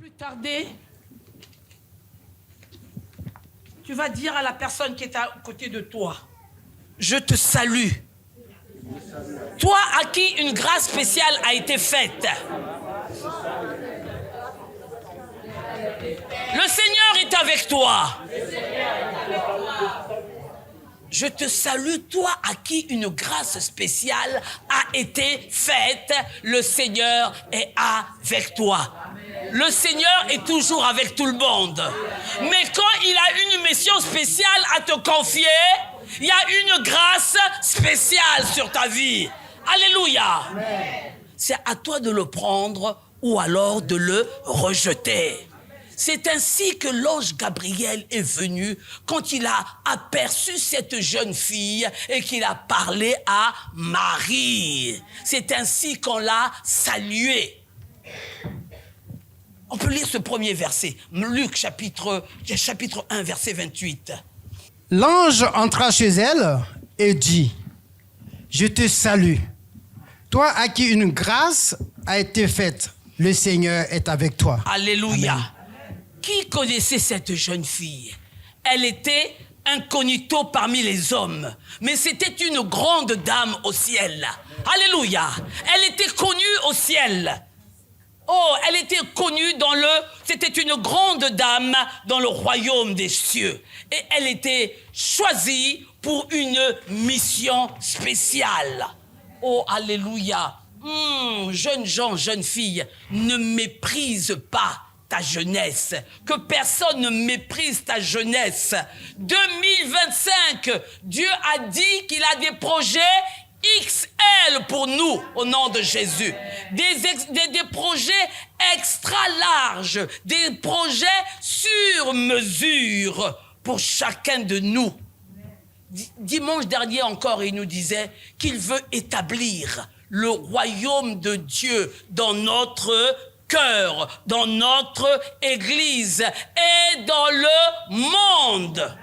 plus tarder, tu vas dire à la personne qui est à côté de toi, je te salue. Toi à qui une grâce spéciale a été faite. Le Seigneur est avec toi. Je te salue, toi à qui une grâce spéciale a été faite. Le Seigneur est avec toi. Le Seigneur est toujours avec tout le monde. Mais quand il a une mission spéciale à te confier, il y a une grâce spéciale sur ta vie. Alléluia. C'est à toi de le prendre ou alors de le rejeter. C'est ainsi que l'ange Gabriel est venu quand il a aperçu cette jeune fille et qu'il a parlé à Marie. C'est ainsi qu'on l'a saluée. On peut lire ce premier verset, Luc chapitre 1, verset 28. L'ange entra chez elle et dit, « Je te salue, toi à qui une grâce a été faite, le Seigneur est avec toi. » Alléluia. Amen. Qui connaissait cette jeune fille? Elle était incognito parmi les hommes, mais c'était une grande dame au ciel. Alléluia. Elle était connue au ciel. Oh, elle était connue c'était une grande dame dans le royaume des cieux. Et elle était choisie pour une mission spéciale. Oh, alléluia. Jeunes gens, jeunes filles, ne méprise pas ta jeunesse, que personne ne méprise ta jeunesse. 2025, Dieu a dit qu'il a des projets XL pour nous, au nom de Jésus. Des projets extra larges, des projets sur mesure pour chacun de nous. Dimanche dernier encore, il nous disait qu'il veut établir le royaume de Dieu dans notre cœur, dans notre Église et dans le monde.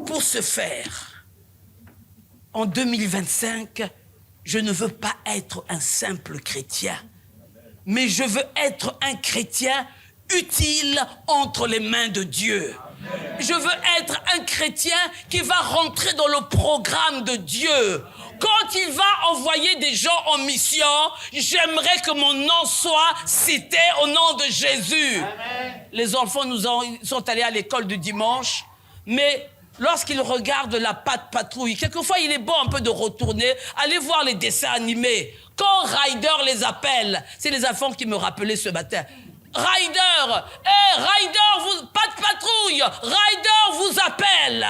Pour ce faire, en 2025, je ne veux pas être un simple chrétien, mais je veux être un chrétien utile entre les mains de Dieu. Je veux être un chrétien qui va rentrer dans le programme de Dieu. Quand il va envoyer des gens en mission, j'aimerais que mon nom soit cité au nom de Jésus. Amen. Les enfants sont allés à l'école du dimanche, mais lorsqu'ils regardent la Patte Patrouille, quelquefois il est bon un peu de retourner, aller voir les dessins animés. Quand Ryder les appelle, c'est les enfants qui me rappelaient ce matin. Ryder, Ryder, Patte Patrouille, Ryder vous appelle.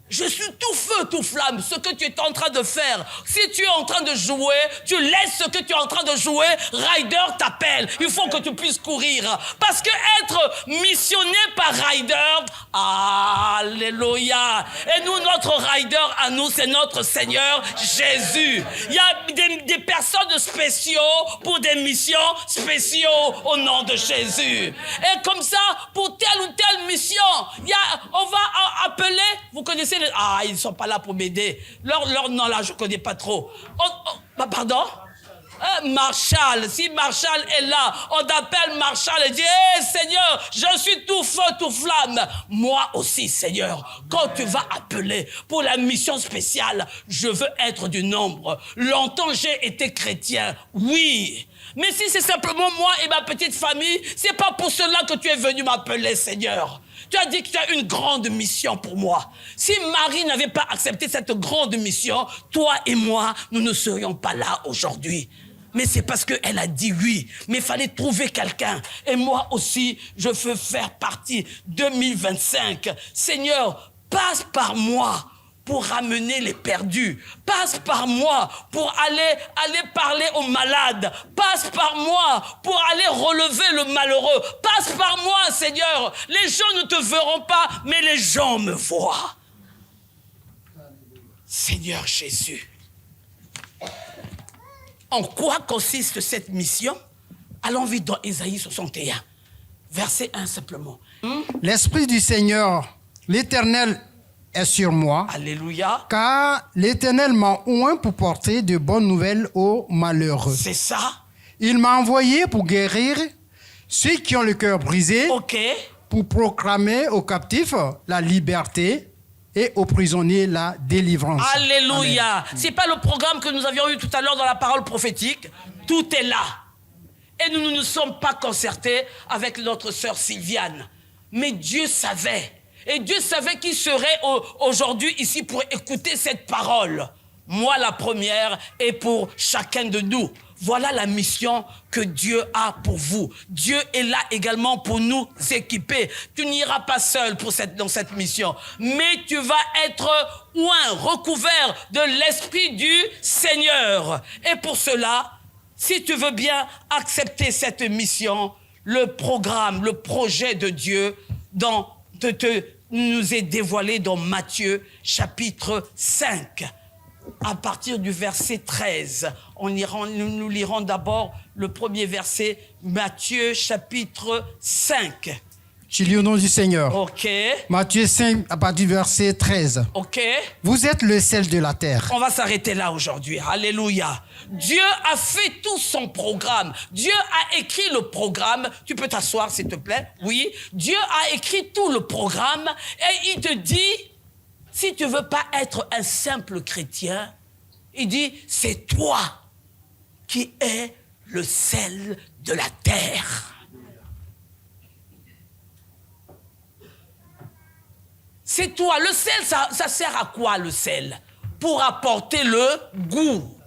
Je suis tout feu, tout flamme, ce que tu es en train de faire. Si tu es en train de jouer, tu laisses ce que tu es en train de jouer, Ryder t'appelle. Il faut que tu puisses courir. Parce que être missionné par Ryder, alléluia. Et nous, notre Ryder à nous, c'est notre Seigneur Jésus. Il y a des personnes spéciaux pour des missions spéciaux au nom de Jésus. Et comme ça, pour telle ou telle mission, on va appeler, vous connaissez ils ne sont pas là pour m'aider. Leur nom là, je ne connais pas trop. Pardon? Marshall, si Marshall est là, on appelle Marshall et dit, Seigneur, je suis tout feu, tout flamme. Moi aussi, Seigneur, quand tu vas appeler pour la mission spéciale, je veux être du nombre. Longtemps, j'ai été chrétien, oui. Mais si c'est simplement moi et ma petite famille, c'est pas pour cela que tu es venu m'appeler, Seigneur. Tu as dit que tu as une grande mission pour moi. Si Marie n'avait pas accepté cette grande mission, toi et moi, nous ne serions pas là aujourd'hui. Mais c'est parce qu'elle a dit oui. Mais il fallait trouver quelqu'un. Et moi aussi, je veux faire partie. 2025. Seigneur, passe par moi pour ramener les perdus. Passe par moi pour aller parler aux malades. Passe par moi pour aller relever le malheureux. Passe par moi, Seigneur. Les gens ne te verront pas, mais les gens me voient. Seigneur Jésus. En quoi consiste cette mission? Allons vite dans Ésaïe 61, verset 1 simplement. L'Esprit du Seigneur, l'Éternel, est sur moi, Alléluia. car l'Éternel m'a oint pour porter de bonnes nouvelles aux malheureux. C'est ça. Il m'a envoyé pour guérir ceux qui ont le cœur brisé, Ok. pour proclamer aux captifs la liberté et aux prisonniers la délivrance. Alléluia. C'est pas le programme que nous avions eu tout à l'heure dans la parole prophétique. Tout est là. Et nous ne nous sommes pas concertés avec notre sœur Sylviane. Mais Dieu savait. Et Dieu savait qui serait aujourd'hui ici pour écouter cette parole. Moi la première et pour chacun de nous. Voilà la mission que Dieu a pour vous. Dieu est là également pour nous équiper. Tu n'iras pas seul dans cette mission, mais tu vas être oint, recouvert de l'Esprit du Seigneur. Et pour cela, si tu veux bien accepter cette mission, le programme, le projet de Dieu nous est dévoilé dans Matthieu chapitre 5. À partir du verset 13, nous lirons d'abord le premier verset, Matthieu chapitre 5. Je lis au nom du Seigneur. Ok. Matthieu 5, à partir du verset 13. Ok. Vous êtes le sel de la terre. On va s'arrêter là aujourd'hui. Alléluia. Dieu a fait tout son programme. Dieu a écrit le programme. Tu peux t'asseoir, s'il te plaît? Oui. Dieu a écrit tout le programme et il te dit, si tu veux pas être un simple chrétien, il dit, c'est toi qui es le sel de la terre. C'est toi. Le sel, ça sert à quoi, le sel? Pour apporter le goût.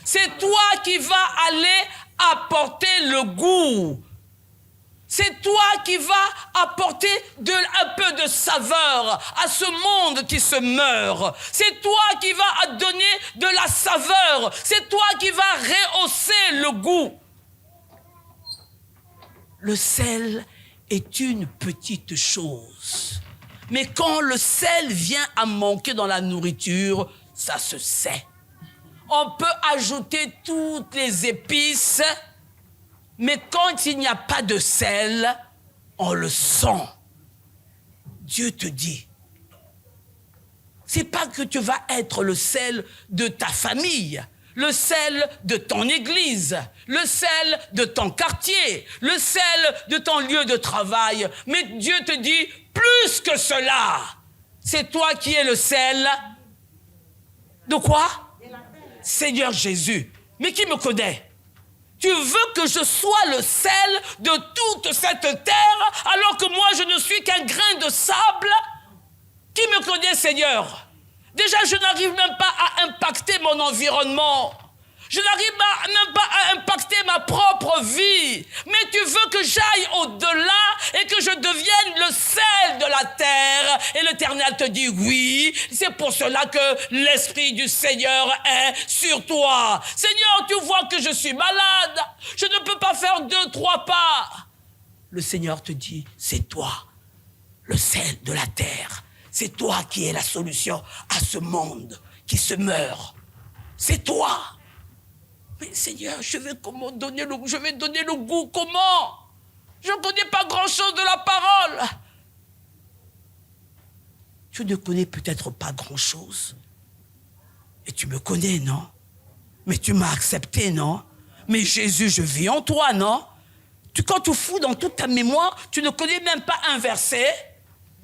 C'est toi qui vas aller apporter le goût. C'est toi qui vas apporter un peu de saveur à ce monde qui se meurt. C'est toi qui vas donner de la saveur. C'est toi qui vas rehausser le goût. Le sel est une petite chose. Mais quand le sel vient à manquer dans la nourriture, ça se sait. On peut ajouter toutes les épices, mais quand il n'y a pas de sel, on le sent. Dieu te dit, c'est pas que tu vas être le sel de ta famille, le sel de ton église, le sel de ton quartier, le sel de ton lieu de travail, mais Dieu te dit, plus que cela, c'est toi qui es le sel. De quoi? Seigneur Jésus. Mais qui me connaît? Tu veux que je sois le sel de toute cette terre, alors que moi je ne suis qu'un grain de sable? Qui me connaît, Seigneur? Déjà, je n'arrive même pas à impacter mon environnement. Je n'arrive même pas à impacter ma propre vie. Mais tu veux que j'aille au-delà et que je devienne le sel de la terre. Et l'Éternel te dit oui. C'est pour cela que l'Esprit du Seigneur est sur toi. Seigneur, tu vois que je suis malade. Je ne peux pas faire 2-3 pas. Le Seigneur te dit, c'est toi, le sel de la terre. C'est toi qui es la solution à ce monde qui se meurt. C'est toi. Mais Seigneur, je vais donner le goût, comment? Je ne connais pas grand-chose de la parole. Tu ne connais peut-être pas grand-chose. Et tu me connais, non? Mais tu m'as accepté, non? Mais Jésus, je vis en toi, non? Quand tu fous dans toute ta mémoire, tu ne connais même pas un verset.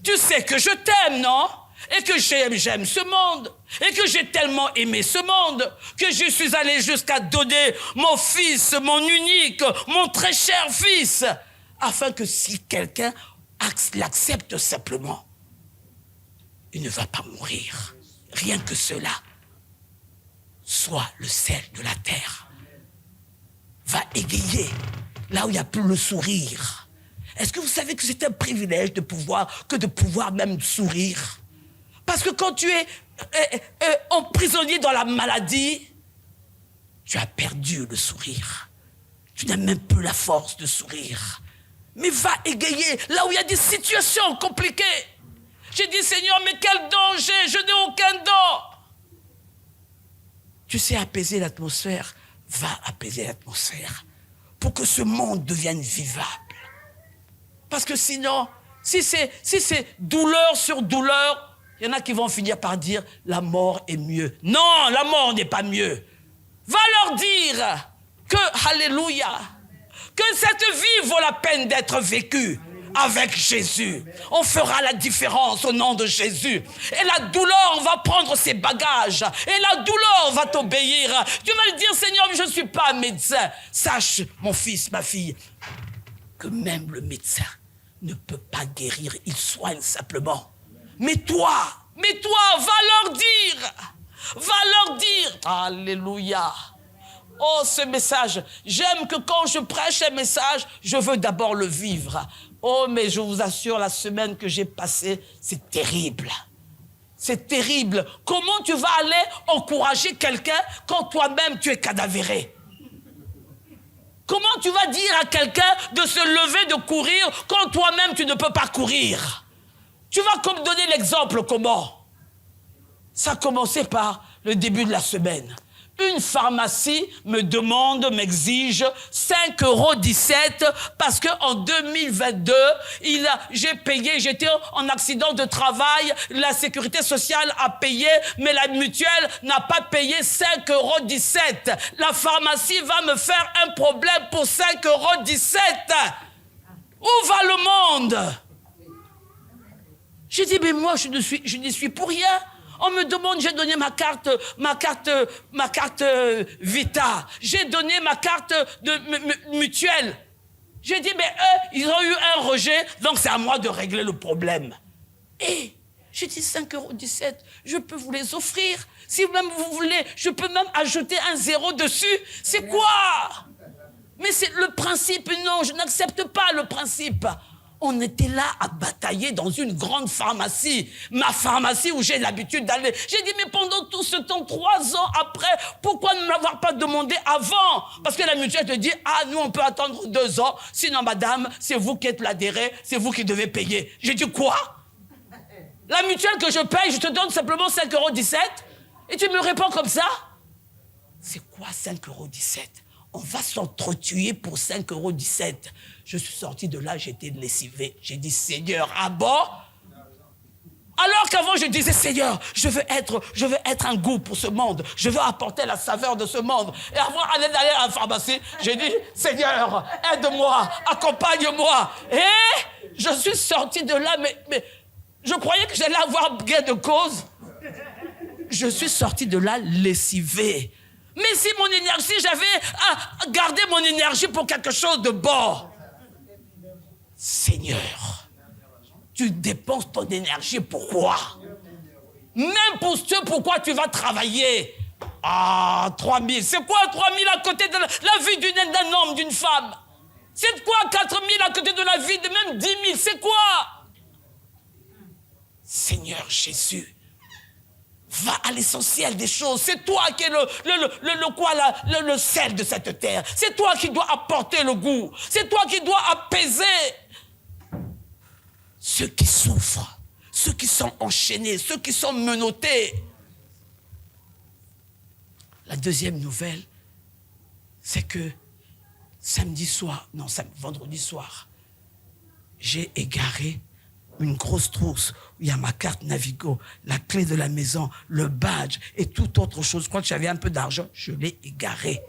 Tu sais que je t'aime, non? Et que j'aime ce monde. Et que j'ai tellement aimé ce monde que je suis allé jusqu'à donner mon fils, mon unique, mon très cher fils, afin que si quelqu'un l'accepte simplement, il ne va pas mourir. Rien que cela. Sois le sel de la terre. Va égayer là où il n'y a plus le sourire. Est-ce que vous savez que c'est un privilège de pouvoir même sourire? Parce que quand tu es emprisonné dans la maladie, tu as perdu le sourire. Tu n'as même plus la force de sourire. Mais va égayer là où il y a des situations compliquées. J'ai dit, Seigneur, mais quel danger? Je n'ai aucun don. Tu sais apaiser l'atmosphère? Va apaiser l'atmosphère pour que ce monde devienne vivable. Parce que sinon, si c'est douleur sur douleur, Il y en a qui vont finir par dire, la mort est mieux. Non, la mort n'est pas mieux. Va leur dire que, alléluia, que cette vie vaut la peine d'être vécue avec Jésus. On fera la différence au nom de Jésus. Et la douleur va prendre ses bagages. Et la douleur va t'obéir. Tu vas lui dire, Seigneur, je ne suis pas médecin. Sache, mon fils, ma fille, que même le médecin ne peut pas guérir. Il soigne simplement. Mais toi, va leur dire. Alléluia. Oh, ce message, j'aime que quand je prêche un message, je veux d'abord le vivre. Oh, mais je vous assure, la semaine que j'ai passée, c'est terrible. C'est terrible. Comment tu vas aller encourager quelqu'un quand toi-même tu es cadavéré? Comment tu vas dire à quelqu'un de se lever, de courir, quand toi-même tu ne peux pas courir? Tu vas comme donner l'exemple comment? Ça a commencé par le début de la semaine. Une pharmacie m'exige 5,17 € parce qu'en 2022, j'ai payé, j'étais en accident de travail, la sécurité sociale a payé, mais la mutuelle n'a pas payé 5,17 €. La pharmacie va me faire un problème pour 5,17 €. Où va le monde? J'ai dit, mais moi, je n'y suis pour rien. On me demande, j'ai donné ma carte Vita. J'ai donné ma carte de mutuelle. J'ai dit, mais eux, ils ont eu un rejet, donc c'est à moi de régler le problème. Et j'ai dit 5,17 €, je peux vous les offrir. Si même vous voulez, je peux même ajouter un 0 dessus. C'est quoi? Mais c'est le principe, non, je n'accepte pas le principe. On était là à batailler dans une grande pharmacie, ma pharmacie où j'ai l'habitude d'aller. J'ai dit, mais pendant tout ce temps, 3 ans après, pourquoi ne me l'avoir pas demandé avant? Parce que la mutuelle te dit, ah, nous, on peut attendre 2 ans. Sinon, madame, c'est vous qui êtes l'adhéré, c'est vous qui devez payer. J'ai dit, quoi? La mutuelle que je paye, je te donne simplement 5,17 € et tu me réponds comme ça? C'est quoi 5,17 €? On va s'entretuer pour 5,17 €. Je suis sorti de là, j'étais lessivé. J'ai dit, Seigneur, ah bon? Alors qu'avant, je disais, Seigneur, je veux être un goût pour ce monde. Je veux apporter la saveur de ce monde. Et avant d'aller à la pharmacie, j'ai dit, Seigneur, aide-moi, accompagne-moi. Et je suis sorti de là, mais je croyais que j'allais avoir gain de cause. Je suis sorti de là lessivé. Mais si mon énergie, j'avais gardé mon énergie pour quelque chose de bon. Seigneur, tu dépenses ton énergie pourquoi? Même pour ce pourquoi tu vas travailler. Ah, 3 000. C'est quoi 3 000 à côté de la vie d'un homme, d'une femme? C'est quoi 4 000 à côté de la vie de même 10 000? C'est quoi? Seigneur Jésus, va à l'essentiel des choses. C'est toi qui es le sel de cette terre. C'est toi qui dois apporter le goût. C'est toi qui dois apaiser ceux qui souffrent, ceux qui sont enchaînés, ceux qui sont menottés. La deuxième nouvelle, c'est que vendredi soir, j'ai égaré une grosse trousse où il y a ma carte Navigo, la clé de la maison, le badge et toute autre chose. Je crois que j'avais un peu d'argent, je l'ai égaré.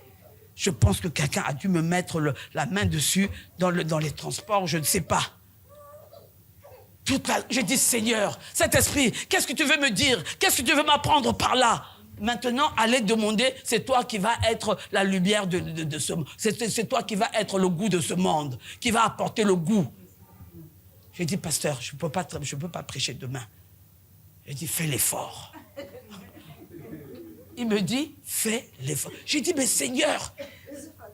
Je pense que quelqu'un a dû me mettre la main dessus dans les transports, je ne sais pas. J'ai dit, Seigneur, Saint-Esprit, qu'est-ce que tu veux me dire? Qu'est-ce que tu veux m'apprendre par là? Maintenant, allez demander, c'est toi qui vas être la lumière de ce monde. C'est toi qui vas être le goût de ce monde, qui va apporter le goût. J'ai dit, pasteur, je peux pas prêcher demain. J'ai dit, fais l'effort. Il me dit, fais l'effort. J'ai dit, mais Seigneur,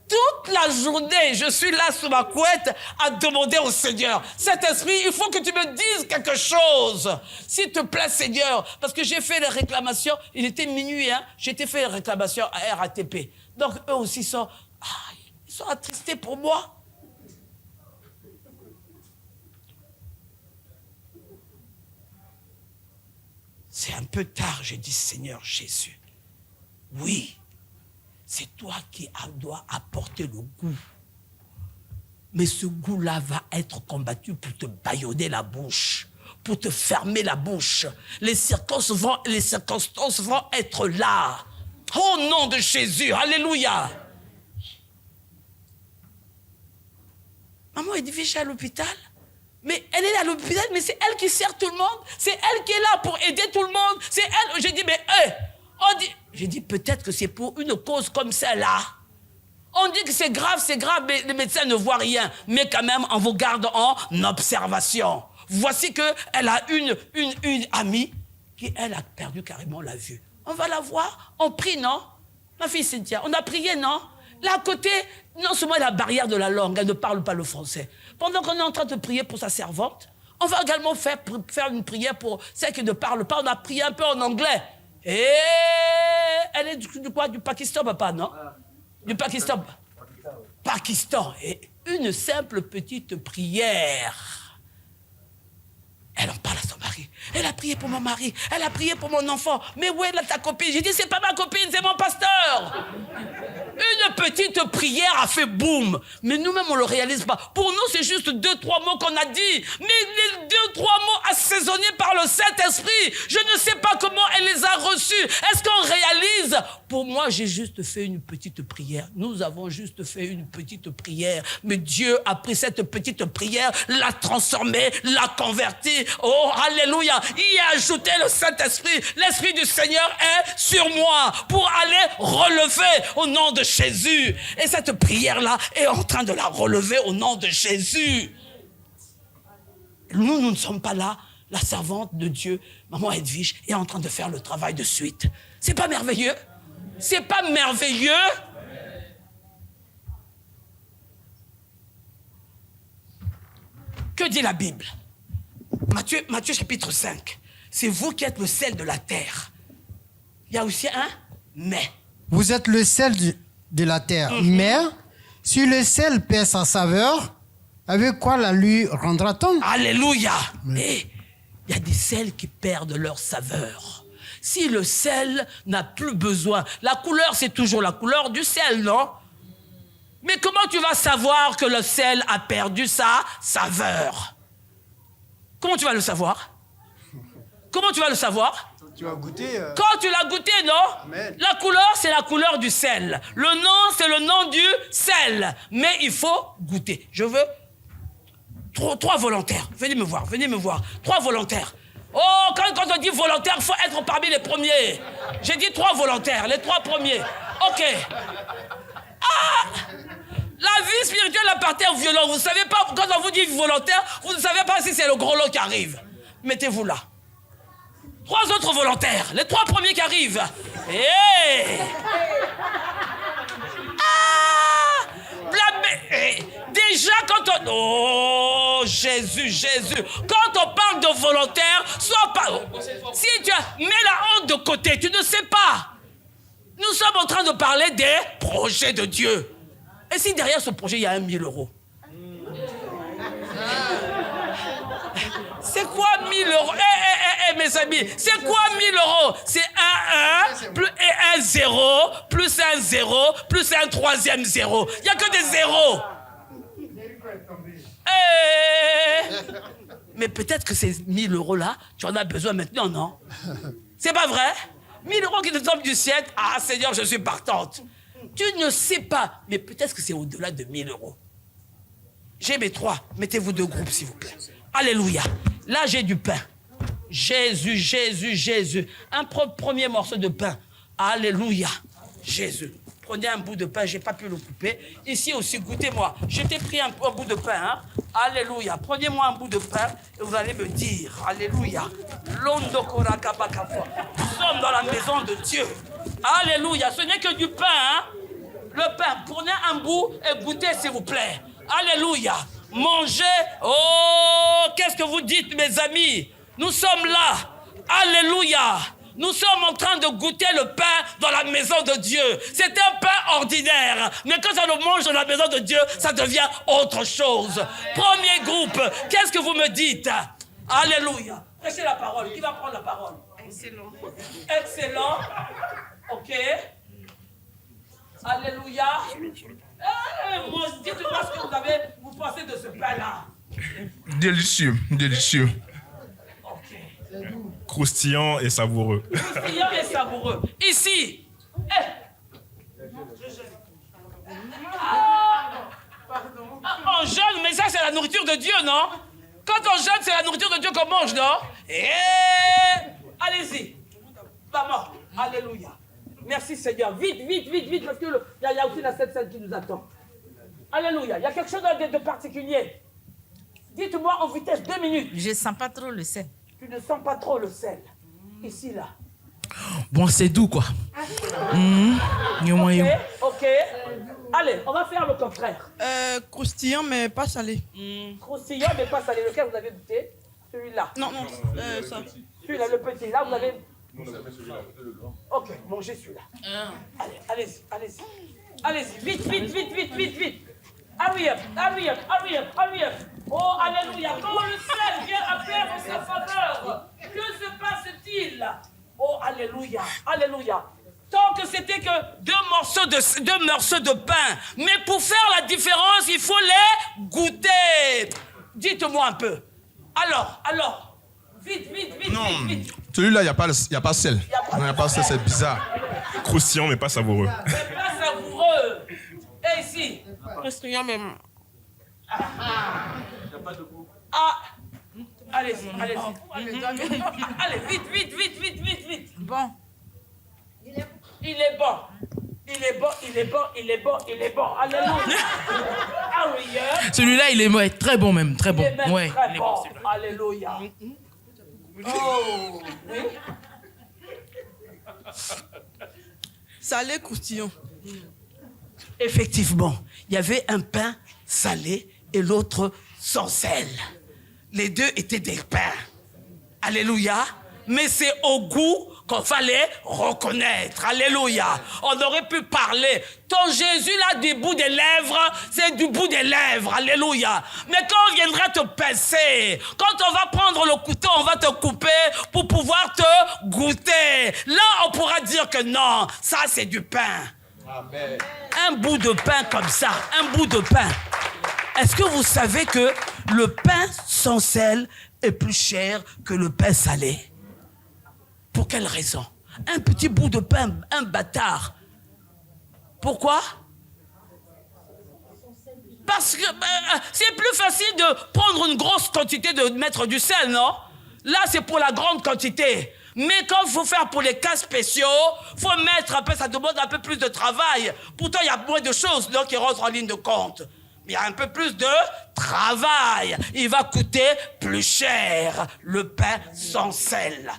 toute la journée, je suis là sous ma couette à demander au Seigneur, Saint-Esprit, il faut que tu me dises quelque chose. S'il te plaît, Seigneur, parce que j'ai fait les réclamations, il était minuit, j'ai fait les réclamations à RATP. Donc, eux aussi ils sont attristés pour moi. C'est un peu tard, j'ai dit, Seigneur Jésus, oui, c'est toi qui dois apporter le goût. Mais ce goût-là va être combattu pour te bâillonner la bouche, pour te fermer la bouche. Les circonstances vont être là. Au nom de Jésus, alléluia. Maman Edwige est à l'hôpital. Mais elle est à l'hôpital, mais c'est elle qui sert tout le monde. C'est elle qui est là pour aider tout le monde. C'est elle. J'ai dit, mais j'ai dit, peut-être que c'est pour une cause comme celle-là. On dit que c'est grave, mais les médecins ne voient rien. Mais quand même, on vous garde en observation. Voici qu'elle a une amie qui, elle, a perdu carrément la vue. On va la voir, on prie, non? Ma fille Cynthia, on a prié, non? Là, à côté, non seulement la barrière de la langue, elle ne parle pas le français. Pendant qu'on est en train de prier pour sa servante, on va également faire une prière pour celle qui ne parle pas. On a prié un peu en anglais. Et elle est du quoi? Du Pakistan, papa, non? Du Pakistan. Pakistan. Et une simple petite prière. Elle en parle à son mari. Elle a prié pour mon mari. Elle a prié pour mon enfant. Mais où est là ta copine? J'ai dit, c'est pas ma copine, c'est mon pasteur. Une petite prière a fait boum. Mais nous-mêmes, on ne le réalise pas. Pour nous, c'est juste 2-3 mots qu'on a dit. Mais les 2-3 mots assaisonnés par le Saint-Esprit, je ne sais pas comment elle les a reçus. Est-ce qu'on réalise? Pour moi, j'ai juste fait une petite prière. Nous avons juste fait une petite prière. Mais Dieu a pris cette petite prière, l'a transformée, l'a convertie. Oh, alléluia. Il a ajouté le Saint-Esprit. L'Esprit du Seigneur est sur moi pour aller relever au nom de Jésus. Et cette prière-là est en train de la relever au nom de Jésus. Nous ne sommes pas là. La servante de Dieu, maman Edwige, est en train de faire le travail de suite. C'est pas merveilleux? C'est pas merveilleux? Que dit la Bible? Matthieu chapitre 5. C'est vous qui êtes le sel de la terre. Il y a aussi un mais. Vous êtes le sel de la terre. Mais si le sel perd sa saveur, avec quoi la lui rendra-t-on? Alléluia. Et il y a des sels qui perdent leur saveur. Si le sel n'a plus besoin, la couleur, c'est toujours la couleur du sel, non? Mais comment tu vas savoir que le sel a perdu sa saveur? Comment tu vas le savoir? Comment tu vas le savoir? Tu vas goûter. Quand tu l'as goûté, non? Amen. La couleur, c'est la couleur du sel. Le nom, c'est le nom du sel. Mais il faut goûter. Je veux 3 volontaires. Venez me voir. 3 volontaires. Oh, quand on dit volontaire, il faut être parmi les premiers. J'ai dit 3 volontaires, les 3 premiers. OK. Ah! La vie spirituelle appartient aux violents. Vous ne savez pas, quand on vous dit volontaire, vous ne savez pas si c'est le gros lot qui arrive. Mettez-vous là. 3 autres volontaires, les 3 premiers qui arrivent. Hey! Ah! Déjà quand on... Oh, Jésus. Quand on parle de volontaire, sois pas... Si tu mets la honte de côté, tu ne sais pas. Nous sommes en train de parler des projets de Dieu. Et si derrière ce projet, il y a 1 000 €? C'est quoi 1 000 €? Mes amis, c'est quoi 1 000 €? C'est un 1 plus un 0, plus un 0, plus un 3e 0. Il n'y a que des zéros. Mais peut-être que ces 1 000 € là, tu en as besoin maintenant, non? C'est pas vrai? 1 000 € qui te tombent du ciel. Ah, Seigneur, je suis partante. Tu ne sais pas, mais peut-être que c'est au-delà de 1 000 €. J'ai mes 3. Mettez-vous 2 groupes, s'il vous plaît. Alléluia. Là, j'ai du pain. Jésus. Un premier morceau de pain. Alléluia. Jésus. Prenez un bout de pain, je n'ai pas pu le couper. Ici aussi, goûtez-moi. Je t'ai pris un bout de pain. Hein? Alléluia. Prenez-moi un bout de pain et vous allez me dire. Alléluia. Nous sommes dans la maison de Dieu. Alléluia. Ce n'est que du pain. Hein? Le pain. Prenez un bout et goûtez, s'il vous plaît. Alléluia. Mangez. Oh, qu'est-ce que vous dites, mes amis? Nous sommes là. Alléluia. Nous sommes en train de goûter le pain dans la maison de Dieu. C'est un pain ordinaire. Mais quand on le mange dans la maison de Dieu, ça devient autre chose. Premier groupe, qu'est-ce que vous me dites? Alléluia. Prêchez la parole. Qui va prendre la parole? Excellent. OK. Alléluia. Dites-moi ce que vous pensez de ce pain-là. Délicieux. Croustillant et savoureux. Croustillant et savoureux. Ici. On jeûne, mais ça c'est la nourriture de Dieu, non? Quand on jeûne, c'est la nourriture de Dieu qu'on mange, non? Allez-y. Maman, alléluia. Merci Seigneur. Vite, vite, vite, vite, parce qu'il y a aussi la Sainte Seine qui nous attend. Alléluia. Il y a quelque chose de particulier. Dites-moi en vitesse, 2 minutes. Je ne sens pas trop le sel. Tu ne sens pas trop le sel. Ici, là. Bon, c'est doux, quoi. Ok. Allez, on va faire le contraire. Croustillant, mais pas salé. Croustillant, mais pas salé. Lequel vous avez goûté? Celui-là. Non, ça. Celui-là, le petit. Là, vous avez... Ok, mangez celui-là. Allez, allez-y, allez-y. Allez-y, vite, vite, vite, vite, vite, vite. Hurry up, hurry up, hurry up, hurry up. Oh, alléluia. Quand le sel vient à perdre sa faveur, que se passe-t-il? Oh, alléluia, alléluia. Tant que c'était que deux morceaux de pain. Mais pour faire la différence, il faut les goûter. Dites-moi un peu. Alors. Vite, vite, vite, Non, vite, vite. celui-là, il n'y a pas sel. Il n'y a pas sel, c'est bizarre. Croustillant, mais pas savoureux. Mais pas savoureux. Et ici. Croustillant, même. Allez-y, allez-y. Allez, vite, vite, vite, vite, vite, vite. Bon. Il est bon. Il est bon, il est bon, il est bon, il est bon. Alléluia. Celui-là, il est très bon même, très bon. Il est même Ouais, très il est bon. bon. Alléluia. Oh, oui. Salé, croustillant. Effectivement, il y avait un pain salé et l'autre sans sel. Les deux étaient des pains. Alléluia. Mais c'est au goût qu'on fallait reconnaître. Alléluia. On aurait pu parler. Ton Jésus, là, du bout des lèvres, c'est du bout des lèvres. Alléluia. Mais quand on viendra te pincer, quand on va prendre le couteau, on va te couper pour pouvoir te goûter. Là, on pourra dire que non, ça, c'est du pain. Amen. Un bout de pain comme ça, un bout de pain. Est-ce que vous savez que le pain sans sel est plus cher que le pain salé? Pour quelle raison? Un petit bout de pain, un bâtard. Pourquoi? Parce que c'est plus facile de prendre une grosse quantité de mettre du sel, non? Là, c'est pour la grande quantité. Mais quand il faut faire pour les cas spéciaux, il faut mettre un peu, ça demande un peu plus de travail. Pourtant, il y a moins de choses donc, qui rentrent en ligne de compte. Mais il y a un peu plus de travail. Il va coûter plus cher, le pain sans sel.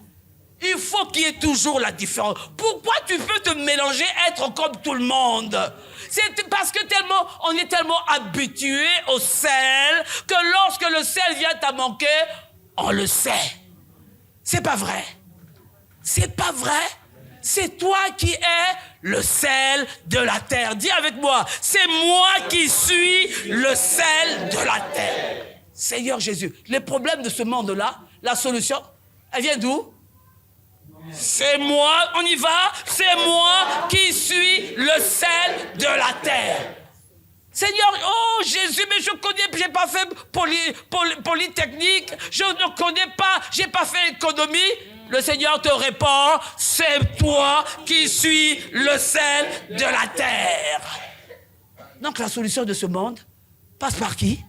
Il faut qu'il y ait toujours la différence. Pourquoi tu peux te mélanger, être comme tout le monde? C'est parce que on est tellement habitué au sel que lorsque le sel vient à manquer, on le sait. C'est pas vrai. C'est pas vrai. C'est toi qui es le sel de la terre. Dis avec moi, c'est moi qui suis le sel de la terre. Seigneur Jésus, les problèmes de ce monde-là, la solution, elle vient d'où? C'est moi, on y va, c'est moi qui suis le sel de la terre. Seigneur, oh Jésus, mais je connais, j'ai pas fait polytechnique, je ne connais pas, j'ai pas fait économie. Le Seigneur te répond, c'est toi qui suis le sel de la terre. Donc la solution de ce monde passe par qui?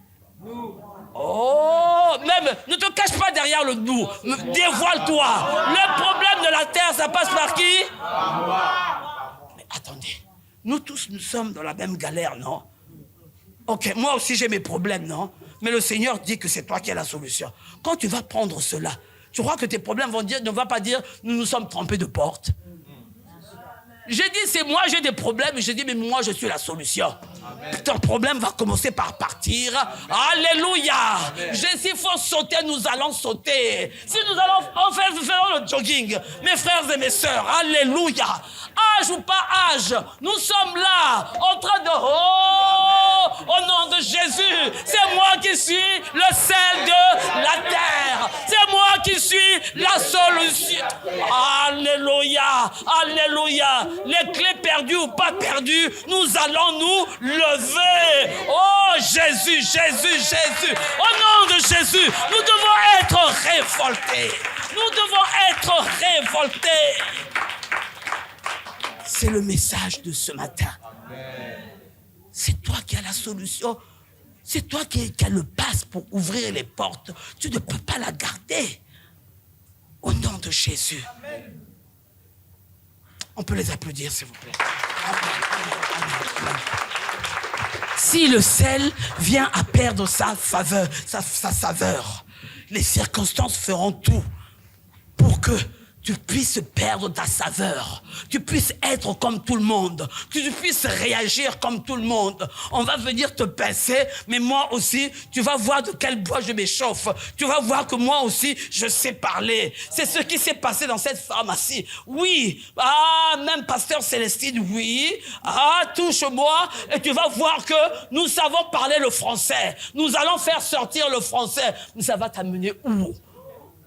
Oh, même, ne te cache pas derrière le nous, dévoile-toi. Le problème de la terre, ça passe par qui? Mais attendez, nous tous, nous sommes dans la même galère, non? Ok, moi aussi j'ai mes problèmes, non? Mais le Seigneur dit que c'est toi qui as la solution. Quand tu vas prendre cela, tu crois que tes problèmes ne vont pas dire nous nous sommes trompés de porte? J'ai dit c'est moi, j'ai des problèmes, j'ai dit mais moi je suis la solution. Amen. Ton problème va commencer par partir. Alléluia. S'il faut sauter, nous allons sauter. Si nous allons faire le jogging, mes frères et mes sœurs, alléluia. Âge ou pas âge, nous sommes là, en train de... Oh, au nom de Jésus, c'est moi qui suis le sel de la terre. C'est moi qui suis la solution. Alléluia, alléluia. Les clés perdues ou pas perdues, nous allons nous lever. Oh Jésus, Jésus, Jésus. Au nom de Jésus, nous devons être révoltés. Nous devons être révoltés. C'est le message de ce matin. C'est toi qui as la solution. C'est toi qui as le passe pour ouvrir les portes. Tu ne peux pas la garder. Au nom de Jésus. On peut les applaudir, s'il vous plaît. Si le sel vient à perdre sa faveur, sa saveur, les circonstances feront tout pour que tu puisses perdre ta saveur, tu puisses être comme tout le monde, que tu puisses réagir comme tout le monde. On va venir te pincer, mais moi aussi, tu vas voir de quel bois je m'échauffe. Tu vas voir que moi aussi, je sais parler. C'est ce qui s'est passé dans cette pharmacie. Oui, même Pasteur Célestine, oui. Touche-moi et tu vas voir que nous savons parler le français. Nous allons faire sortir le français. Mais ça va t'amener où?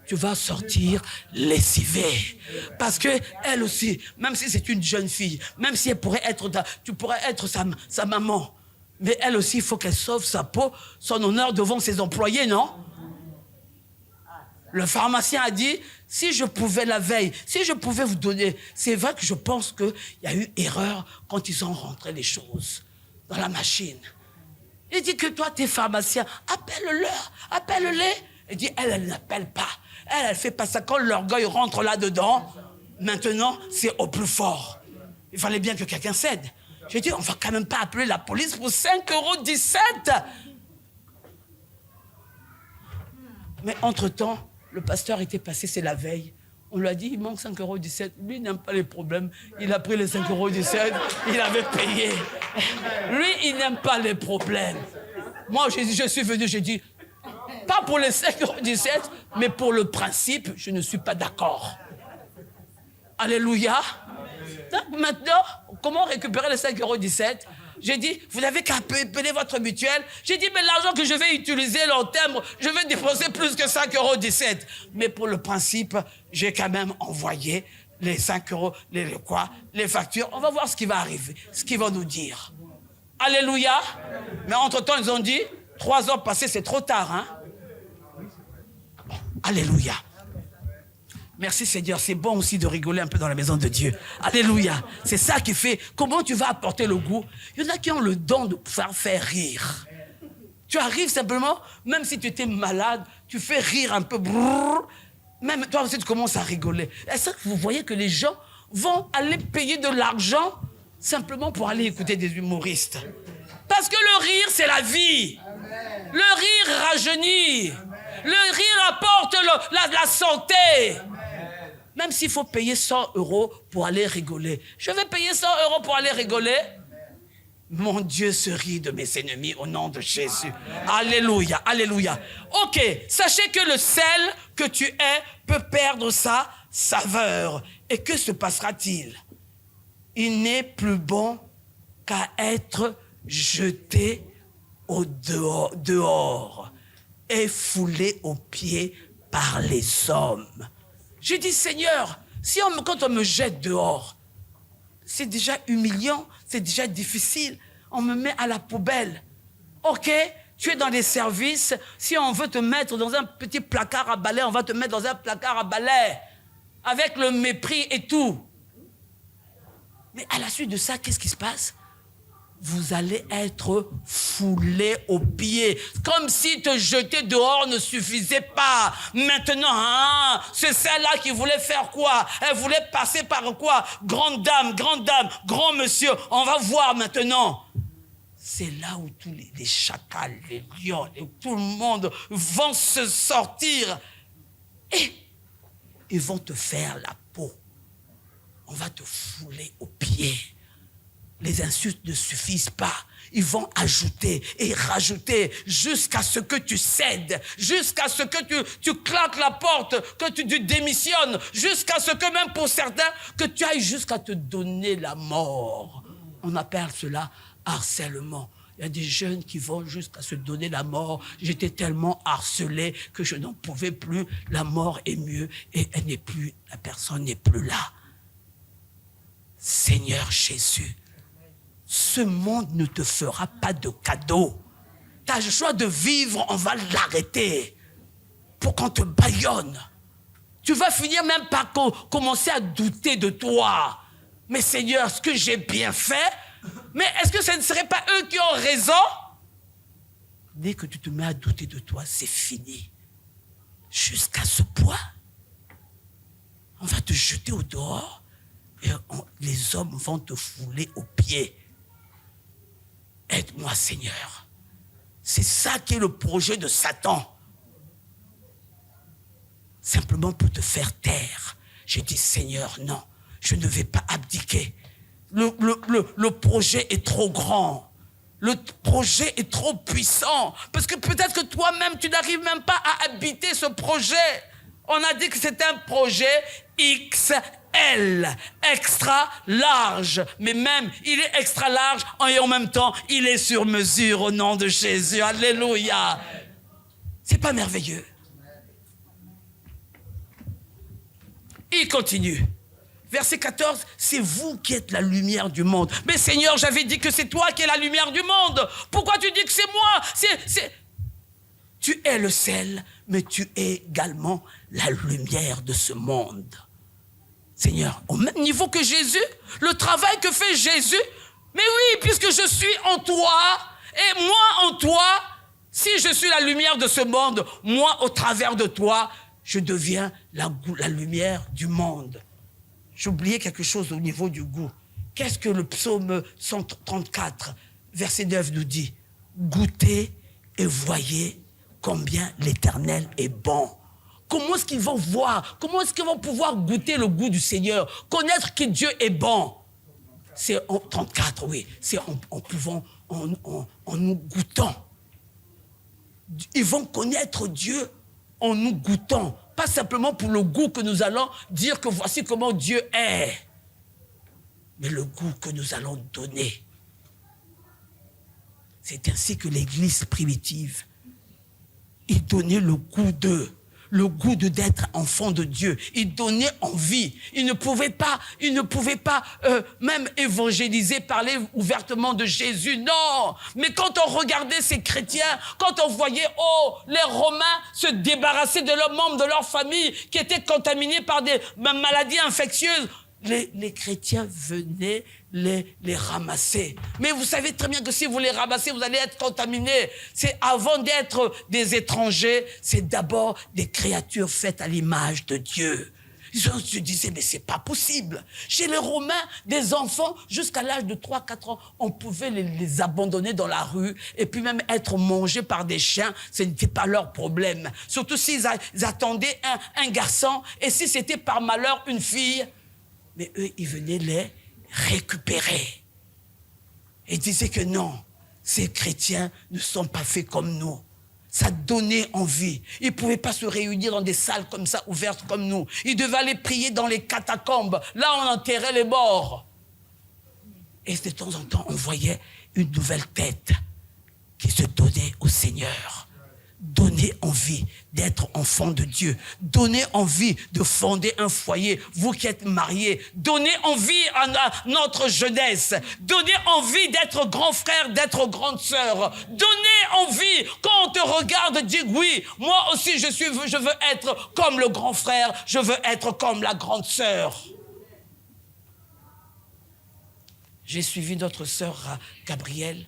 Tu vas sortir lessivée. Parce que elle aussi, même si c'est une jeune fille, même si elle pourrait être, tu pourrais être sa maman, mais elle aussi, il faut qu'elle sauve sa peau, son honneur devant ses employés, non? Le pharmacien a dit, si je pouvais la veille, si je pouvais vous donner, c'est vrai que je pense qu'il y a eu erreur quand ils ont rentré les choses dans la machine. Il dit que toi, tu es pharmacien, appelle-les. Il dit, elle n'appelle pas. Elle fait pas ça. Quand l'orgueil rentre là-dedans, maintenant, c'est au plus fort. Il fallait bien que quelqu'un cède. J'ai dit, on va quand même pas appeler la police pour 5,17 €. Mais entre-temps, le pasteur était passé, c'est la veille. On lui a dit, il manque 5,17 €. Lui, il n'aime pas les problèmes. Il a pris les 5,17 €. Il avait payé. Lui, il n'aime pas les problèmes. Moi, je suis venu, j'ai dit, pas pour les 5,17 €, mais pour le principe, je ne suis pas d'accord. Alléluia. Donc maintenant, comment récupérer les 5,17 €? J'ai dit, vous n'avez qu'à payer votre mutuelle. J'ai dit, mais l'argent que je vais utiliser, long terme, je vais dépenser plus que 5,17 €. Mais pour le principe, j'ai quand même envoyé les 5 €, les factures. On va voir ce qui va arriver, ce qu'ils vont nous dire. Alléluia. Mais entre-temps, ils ont dit, 3 ans passés, c'est trop tard, hein? Alléluia. Merci Seigneur, c'est bon aussi de rigoler un peu dans la maison de Dieu. Alléluia. C'est ça qui fait, comment tu vas apporter le goût? Il y en a qui ont le don de pouvoir faire rire. Tu arrives simplement, même si tu étais malade, tu fais rire un peu. Brrr, même toi aussi tu commences à rigoler. Est-ce que vous voyez que les gens vont aller payer de l'argent simplement pour aller écouter des humoristes? Parce que le rire, c'est la vie. Le rire rajeunit. Le rire apporte la santé. Même s'il faut payer 100 € pour aller rigoler. Je vais payer 100 € pour aller rigoler. Mon Dieu se rit de mes ennemis au nom de Jésus. Alléluia, alléluia. Ok, sachez que le sel que tu es peut perdre sa saveur. Et que se passera-t-il? Il n'est plus bon qu'à être jeté au dehors et foulé aux pieds par les hommes. J'ai dit, Seigneur, quand on me jette dehors, c'est déjà humiliant, c'est déjà difficile. On me met à la poubelle. Ok, tu es dans les services. Si on veut te mettre dans un petit placard à balai, on va te mettre dans un placard à balai. Avec le mépris et tout. Mais à la suite de ça, qu'est-ce qui se passe? Vous allez être foulé aux pieds. Comme si te jeter dehors ne suffisait pas. Maintenant, c'est celle-là qui voulait faire quoi? Elle voulait passer par quoi? Grande dame, grand monsieur. On va voir maintenant. C'est là où tous les chacals, les lions, tout le monde vont se sortir. Et ils vont te faire la peau. On va te fouler aux pieds. Les insultes ne suffisent pas. Ils vont ajouter et rajouter jusqu'à ce que tu cèdes, jusqu'à ce que tu claques la porte, que tu démissionnes, jusqu'à ce que même pour certains, que tu ailles jusqu'à te donner la mort. On appelle cela harcèlement. Il y a des jeunes qui vont jusqu'à se donner la mort. J'étais tellement harcelé que je n'en pouvais plus. La mort est mieux et elle n'est plus, la personne n'est plus là. Seigneur Jésus, ce monde ne te fera pas de cadeau. Tu as le choix de vivre, on va l'arrêter pour qu'on te bâillonne. Tu vas finir même par commencer à douter de toi. Mais Seigneur, est-ce que j'ai bien fait? Mais est-ce que ce ne serait pas eux qui ont raison? Dès que tu te mets à douter de toi, c'est fini. Jusqu'à ce point, on va te jeter au dehors et les hommes vont te fouler aux pieds. Aide-moi, Seigneur. C'est ça qui est le projet de Satan. Simplement pour te faire taire. J'ai dit, Seigneur, non, je ne vais pas abdiquer. Le projet est trop grand. Le projet est trop puissant. Parce que peut-être que toi-même, tu n'arrives même pas à habiter ce projet. On a dit que c'était un projet XL, extra large. Mais même, il est extra large et en même temps, il est sur mesure au nom de Jésus. Alléluia. C'est pas merveilleux? Il continue. Verset 14, c'est vous qui êtes la lumière du monde. Mais Seigneur, j'avais dit que c'est toi qui es la lumière du monde. Pourquoi tu dis que c'est moi? Tu es le sel, mais tu es également la lumière de ce monde. Seigneur, au même niveau que Jésus, le travail que fait Jésus, mais oui, puisque je suis en toi, et moi en toi, si je suis la lumière de ce monde, moi au travers de toi, je deviens la lumière du monde. J'ai oublié quelque chose au niveau du goût. Qu'est-ce que le psaume 134, verset 9 nous dit? Goûtez et voyez combien l'Éternel est bon. Comment est-ce qu'ils vont voir? Comment est-ce qu'ils vont pouvoir goûter le goût du Seigneur? Connaître que Dieu est bon. C'est en 34, oui. C'est en nous goûtant. Ils vont connaître Dieu en nous goûtant. Pas simplement pour le goût que nous allons dire que voici comment Dieu est, mais le goût que nous allons donner. C'est ainsi que l'Église primitive, il donnait le goût d'être enfant de Dieu. Il donnait envie. Il ne pouvait pas même évangéliser, parler ouvertement de Jésus. Non. Mais quand on regardait ces chrétiens, quand on voyait, les Romains se débarrasser de leurs membres, de leur famille, qui étaient contaminés par des maladies infectieuses, les chrétiens venaient les ramasser. Mais vous savez très bien que si vous les ramassez, vous allez être contaminés. C'est avant d'être des étrangers, c'est d'abord des créatures faites à l'image de Dieu. Ils se disaient, mais c'est pas possible. Chez les Romains, des enfants, jusqu'à l'âge de 3-4 ans, on pouvait les abandonner dans la rue et puis même être mangés par des chiens. Ce n'était pas leur problème. Surtout s'ils attendaient un garçon et si c'était par malheur une fille. Mais eux, ils venaient les récupérer. Et ils disaient que non, ces chrétiens ne sont pas faits comme nous. Ça donnait envie. Ils ne pouvaient pas se réunir dans des salles comme ça, ouvertes comme nous. Ils devaient aller prier dans les catacombes. Là, on enterrait les morts. Et de temps en temps, on voyait une nouvelle tête qui se donnait au Seigneur. Donnez envie d'être enfant de Dieu. Donnez envie de fonder un foyer. Vous qui êtes mariés, donnez envie à notre jeunesse. Donnez envie d'être grand frère, d'être grande sœur. Donnez envie, quand on te regarde, dis oui, moi aussi je veux être comme le grand frère, je veux être comme la grande sœur. J'ai suivi notre sœur Gabrielle.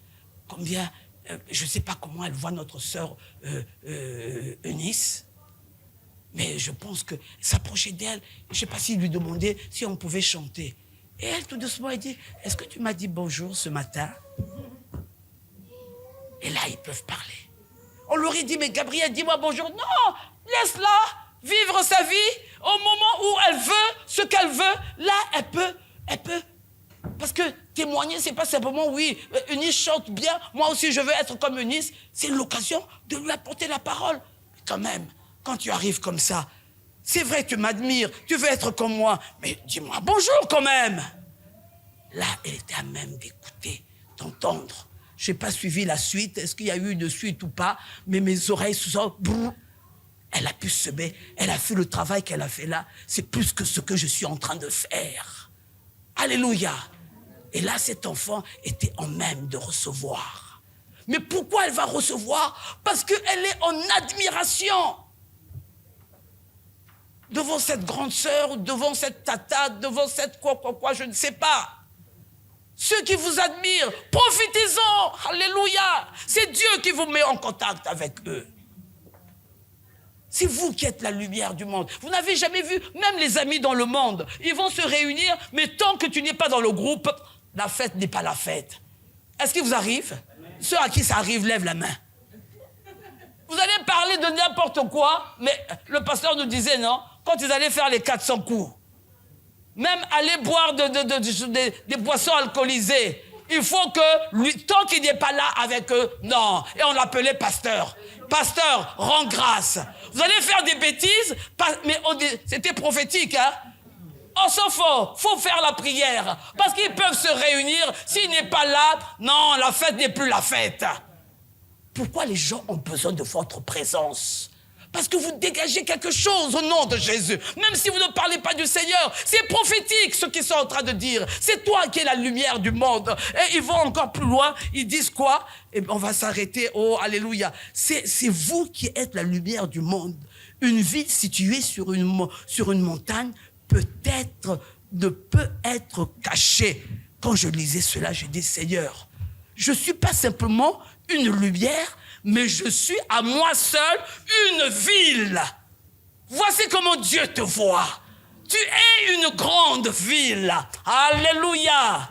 Combien... je ne sais pas comment elle voit notre sœur Eunice, mais je pense que s'approcher d'elle, je ne sais pas s'il lui demandait si on pouvait chanter. Et elle, tout doucement, elle dit, est-ce que tu m'as dit bonjour ce matin? Et là, ils peuvent parler. On leur a dit, mais Gabrielle, dis-moi bonjour. Non, laisse-la vivre sa vie. Au moment où elle veut, ce qu'elle veut, là, elle peut. Parce que témoigner, c'est pas simplement, oui, Eunice chante bien, moi aussi je veux être comme Eunice. C'est l'occasion de lui apporter la parole. Mais quand même, quand tu arrives comme ça, c'est vrai, tu m'admires, tu veux être comme moi, mais dis-moi bonjour quand même. Là, elle était à même d'écouter, d'entendre. Je n'ai pas suivi la suite, est-ce qu'il y a eu une suite ou pas, mais mes oreilles se sont... Elle a pu semer, elle a fait le travail qu'elle a fait là. C'est plus que ce que je suis en train de faire. Alléluia. Et là, cet enfant était en même de recevoir. Mais pourquoi elle va recevoir? Parce qu'elle est en admiration. devant cette grande sœur, devant cette tata, devant cette quoi, je ne sais pas. Ceux qui vous admirent, profitez-en. Alléluia. C'est Dieu qui vous met en contact avec eux. C'est vous qui êtes la lumière du monde. Vous n'avez jamais vu, même les amis dans le monde, ils vont se réunir, mais tant que tu n'es pas dans le groupe, la fête n'est pas la fête. Est-ce qu'il vous arrive? Ceux à qui ça arrive, lèvent la main. Vous allez parler de n'importe quoi, mais le pasteur nous disait, non, quand ils allaient faire les 400 coups, même aller boire des boissons alcoolisées, il faut que, lui, tant qu'il n'est pas là avec eux, non. Et on l'appelait pasteur. Pasteur, rends grâce. Vous allez faire des bêtises, mais c'était prophétique, hein. On s'en fout, faut faire la prière. Parce qu'ils peuvent se réunir, s'il n'est pas là, non, la fête n'est plus la fête. Pourquoi les gens ont besoin de votre présence? Parce que vous dégagez quelque chose au nom de Jésus. Même si vous ne parlez pas du Seigneur, c'est prophétique ce qu'ils sont en train de dire. C'est toi qui es la lumière du monde. Et ils vont encore plus loin. Ils disent quoi? Et on va s'arrêter. Oh, alléluia. C'est vous qui êtes la lumière du monde. Une ville située sur une montagne ne peut être cachée. Quand je lisais cela, j'ai dit, Seigneur, je ne suis pas simplement une lumière, mais je suis à moi seul une ville. Voici comment Dieu te voit. Tu es une grande ville. Alléluia.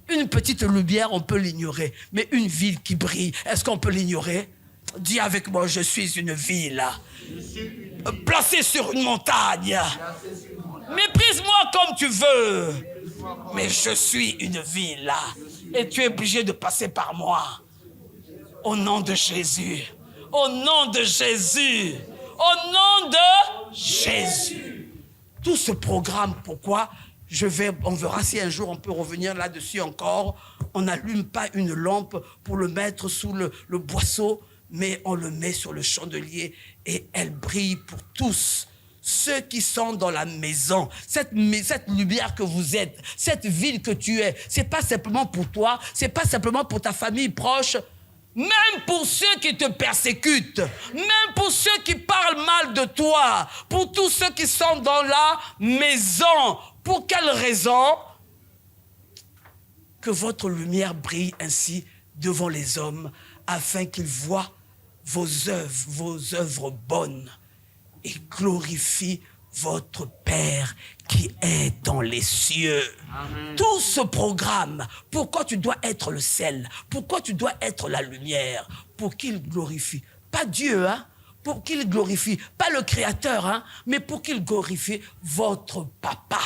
Une petite lumière, on peut l'ignorer. Mais une ville qui brille, est-ce qu'on peut l'ignorer? Dis avec moi, je suis une ville. Placée sur une montagne. Méprise-moi comme tu veux. Mais je suis une ville. Et tu es obligé de passer par moi. Au nom de Jésus. Au nom de Jésus. Au nom de Jésus. Tout ce programme, pourquoi on verra si un jour on peut revenir là-dessus encore. On n'allume pas une lampe pour le mettre sous le boisseau, mais on le met sur le chandelier et elle brille pour tous. Ceux qui sont dans la maison, cette lumière que vous êtes, cette ville que tu es, c'est pas simplement pour toi, c'est pas simplement pour ta famille proche, même pour ceux qui te persécutent, même pour ceux qui parlent mal de toi, pour tous ceux qui sont dans la maison. Pour quelle raison? Que votre lumière brille ainsi devant les hommes, afin qu'ils voient vos œuvres bonnes et glorifient votre Père qui est dans les cieux. Amen. Tout ce programme, pourquoi tu dois être le sel? Pourquoi tu dois être la lumière? Pour qu'il glorifie, pas Dieu, hein? Pour qu'il glorifie, pas le Créateur, hein? Mais pour qu'il glorifie votre Papa.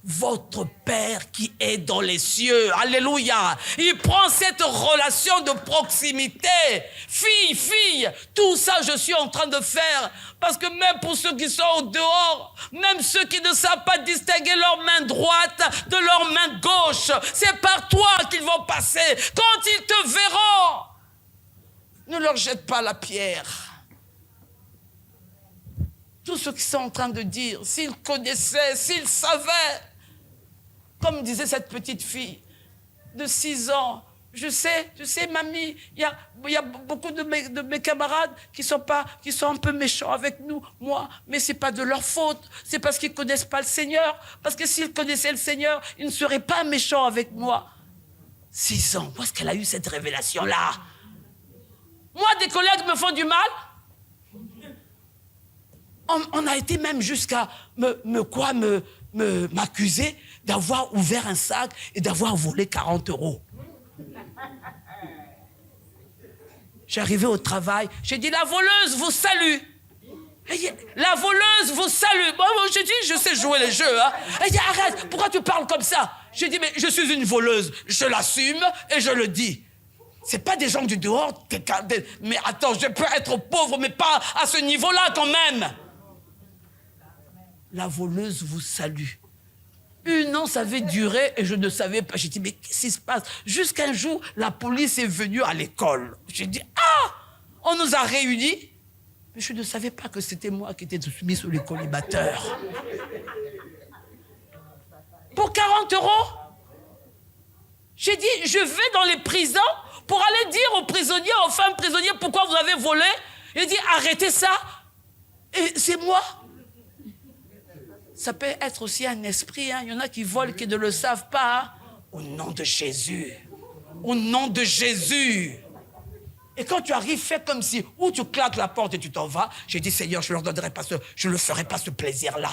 Votre Père qui est dans les cieux. Alléluia. Il prend cette relation de proximité. Fille, tout ça je suis en train de faire. Parce que même pour ceux qui sont au dehors, même ceux qui ne savent pas distinguer leur main droite de leur main gauche, c'est par toi qu'ils vont passer. Quand ils te verront, ne leur jette pas la pierre. Tout ce qu'ils sont en train de dire, s'ils connaissaient, s'ils savaient, comme disait cette petite fille de 6 ans, je sais, mamie, il y a beaucoup de mes camarades qui sont un peu méchants avec nous, moi, mais c'est pas de leur faute, c'est parce qu'ils connaissent pas le Seigneur, parce que s'ils connaissaient le Seigneur, ils ne seraient pas méchants avec moi. 6 ans, où est-ce qu'elle a eu cette révélation-là? Moi, des collègues me font du mal. On a été même jusqu'à m'accuser d'avoir ouvert un sac et d'avoir volé 40 €. J'ai arrivé au travail, j'ai dit, la voleuse vous salue. La voleuse vous salue. Moi, j'ai dit, je sais jouer les jeux. Hein. Elle dit, arrête, pourquoi tu parles comme ça? J'ai dit, mais je suis une voleuse, je l'assume et je le dis. C'est pas des gens du dehors, mais attends, je peux être pauvre, mais pas à ce niveau-là quand même. La voleuse vous salue. 1 an, ça avait duré et je ne savais pas. J'ai dit, mais qu'est-ce qui se passe? Jusqu'un jour, la police est venue à l'école. J'ai dit, on nous a réunis. Mais je ne savais pas que c'était moi qui étais soumis sous les collimateurs. Pour 40 €, j'ai dit, je vais dans les prisons pour aller dire aux prisonniers, aux femmes prisonnières, pourquoi vous avez volé. Il dit, arrêtez ça. Et c'est moi. Ça peut être aussi un esprit. Hein. Il y en a qui volent, qui ne le savent pas. Hein. Au nom de Jésus. Au nom de Jésus. Et quand tu arrives, fais comme si, ou tu claques la porte et tu t'en vas. J'ai dit, Seigneur, je ne leur donnerai pas je ne ferai pas ce plaisir-là.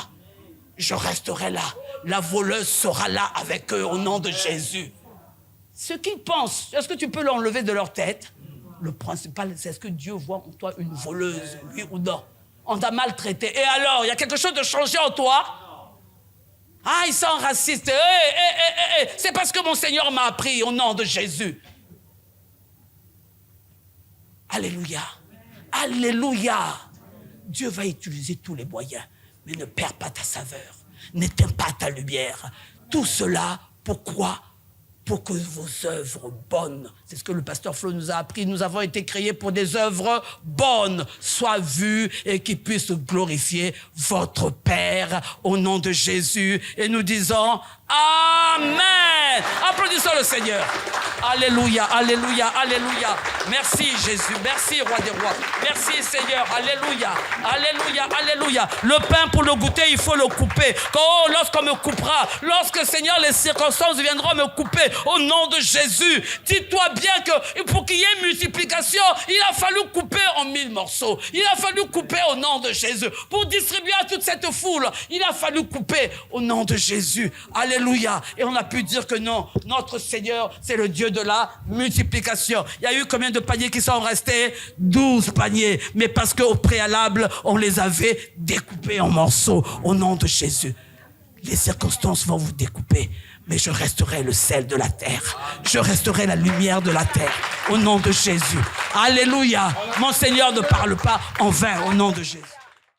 Je resterai là. La voleuse sera là avec eux au nom de Jésus. Ce qu'ils pensent, est-ce que tu peux l'enlever de leur tête? Le principal, c'est est-ce que Dieu voit en toi une voleuse, oui ou non? On t'a maltraité. Et alors, il y a quelque chose de changé en toi? Ah, ils sont racistes. C'est parce que mon Seigneur m'a appris au nom de Jésus. Alléluia. Alléluia. Dieu va utiliser tous les moyens, mais ne perds pas ta saveur. N'éteins pas ta lumière. Tout cela, pourquoi? Pour que vos œuvres bonnes, c'est ce que le pasteur Flo nous a appris, nous avons été créés pour des œuvres bonnes, soient vues et qui puissent glorifier votre Père au nom de Jésus. Et nous disons Amen. Applaudissons le Seigneur. Alléluia, alléluia, alléluia. Merci Jésus, merci Roi des Rois. Merci Seigneur, alléluia, alléluia, alléluia. Le pain pour le goûter, il faut le couper. Lorsqu'on me coupera, lorsque Seigneur, les circonstances viendront me couper, au nom de Jésus, dis-toi bien que pour qu'il y ait multiplication, il a fallu couper en 1000 morceaux. Il a fallu couper au nom de Jésus. Pour distribuer à toute cette foule, il a fallu couper au nom de Jésus. Alléluia. Et on a pu dire que non, notre Seigneur, c'est le Dieu de la multiplication. Il y a eu combien de paniers qui sont restés? 12 paniers. Mais parce qu'au préalable, on les avait découpés en morceaux au nom de Jésus. Les circonstances vont vous découper. Mais je resterai le sel de la terre. Je resterai la lumière de la terre. Au nom de Jésus. Alléluia. Mon Seigneur ne parle pas en vain. Au nom de Jésus.